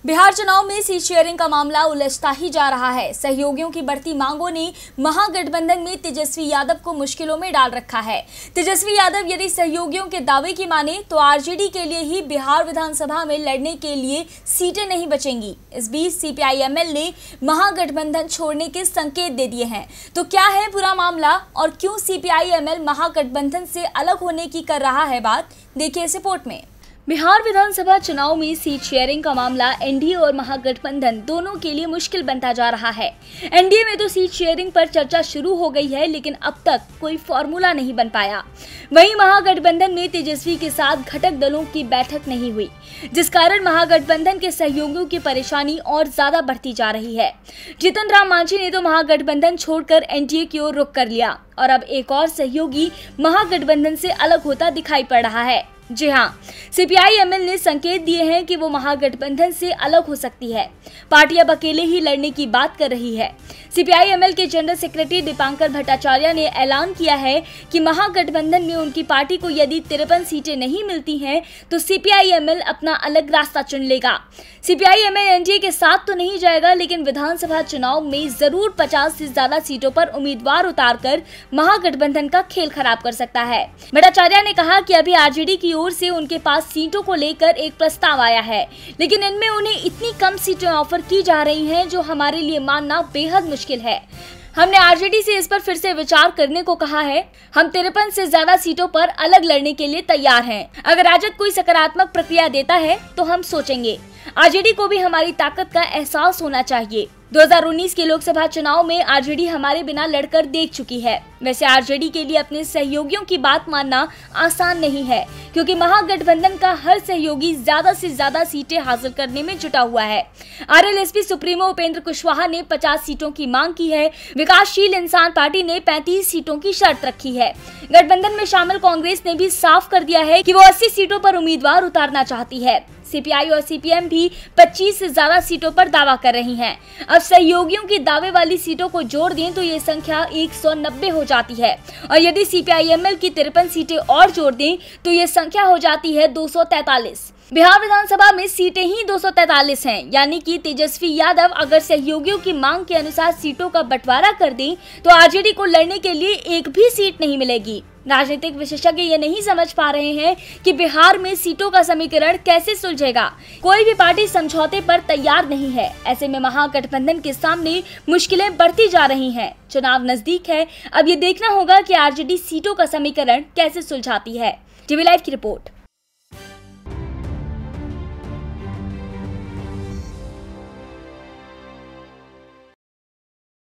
बिहार चुनाव में seat sharing का मामला उलझता ही जा रहा है। सहयोगियों की बढ़ती मांगों ने महागठबंधन में तेजस्वी यादव को मुश्किलों में डाल रखा है। तेजस्वी यादव यदि सहयोगियों के दावे की माने तो आरजेडी के लिए ही बिहार विधानसभा में लड़ने के लिए सीटें नहीं बचेंगी। इस बीच सीपीआई-एमएल ने महागठबंधन छोड़ने के संकेत दे दिए हैं। तो क्या है पूरा मामला और क्यों सीपीआई-एमएल महागठबंधन से अलग होने की कर रहा है बात, देखिए इस रिपोर्ट में। बिहार विधानसभा चुनाव में सीट शेयरिंग का मामला एनडीए और महागठबंधन दोनों के लिए मुश्किल बनता जा रहा है। एनडीए में तो सीट शेयरिंग पर चर्चा शुरू हो गई है, लेकिन अब तक कोई फॉर्मूला नहीं बन पाया। वहीं महागठबंधन में तेजस्वी के साथ घटक दलों की बैठक नहीं हुई, जिस कारण महागठबंधन के सहयोगियों की परेशानी और ज्यादा बढ़ती जा रही है। जीतन राम मांझी ने तो महागठबंधन छोड़कर एनडीए की ओर रुख कर लिया और अब एक और सहयोगी महागठबंधन से अलग होता दिखाई पड़ रहा है। जी हां, सीपीआई-एमएल ने संकेत दिए हैं कि वो महागठबंधन से अलग हो सकती है। पार्टी अब अकेले ही लड़ने की बात कर रही है। सीपीआई-एमएल के जनरल सेक्रेटरी दीपांकर भट्टाचार्य ने ऐलान किया है कि महागठबंधन में उनकी पार्टी को यदि 53 सीटें नहीं मिलती हैं तो सीपीआई-एमएल अपना अलग रास्ता चुन लेगा। सीपीआई-एमएल एनडीए के साथ तो नहीं जाएगा, लेकिन विधानसभा चुनाव में जरूर 50 से ज्यादा सीटों पर उम्मीदवार उतारकर महागठबंधन का खेल खराब कर सकता है। भट्टाचार्य ने कहा कि अभी आरजेडी की ओर से उनके पास सीटों को लेकर एक प्रस्ताव आया है, लेकिन इनमें उन्हें इतनी कम सीटें ऑफर की जा रही हैं जो हमारे लिए मानना बेहद मुश्किल है। हमने आरजेडी से इस पर फिर से विचार करने को कहा है। हम 53 से ज्यादा सीटों पर अलग लड़ने के लिए तैयार हैं। अगर राजद कोई सकारात्मक प्रक्रिया देता है तो हम सोचेंगे। आरजेडी को भी हमारी ताकत का एहसास होना चाहिए। 2019 के लोकसभा चुनाव में आरजेडी हमारे बिना लड़कर देख चुकी है। वैसे आरजेडी के लिए अपने सहयोगियों की बात मानना आसान नहीं है, क्योंकि महागठबंधन का हर सहयोगी ज्यादा से ज्यादा सीटें हासिल करने में जुटा हुआ है। आरएलएसपी सुप्रीमो उपेंद्र कुशवाहा ने 50 सीटों की मांग की है। विकासशील इंसान पार्टी ने 35 सीटों की शर्त रखी है। गठबंधन में शामिल कांग्रेस ने भी साफ कर दिया है कि वो 80 सीटों पर उम्मीदवार उतारना चाहती है। सीपीआई और सीपीएम भी 25 से ज्यादा सीटों पर दावा कर रही हैं। अब सहयोगियों की दावे वाली सीटों को जोड़ दें तो ये संख्या 190 हो जाती है, और यदि सीपीआई-एमएल की 53 सीटें और जोड़ दें तो ये संख्या हो जाती है 243। बिहार विधानसभा में सीटें ही 243 हैं, यानी कि तेजस्वी यादव अगर सहयोगियों की मांग के अनुसार सीटों का बंटवारा कर दें तो आरजेडी को लड़ने के लिए एक भी सीट नहीं मिलेगी। राजनीतिक विशेषज्ञ ये नहीं समझ पा रहे हैं कि बिहार में सीटों का समीकरण कैसे सुलझेगा। कोई भी पार्टी समझौते पर तैयार नहीं है। ऐसे में महागठबंधन के सामने मुश्किलें बढ़ती जा रही हैं। चुनाव नजदीक है, अब ये देखना होगा कि आरजेडी सीटों का समीकरण कैसे सुलझाती है। टीवी लाइव की रिपोर्ट।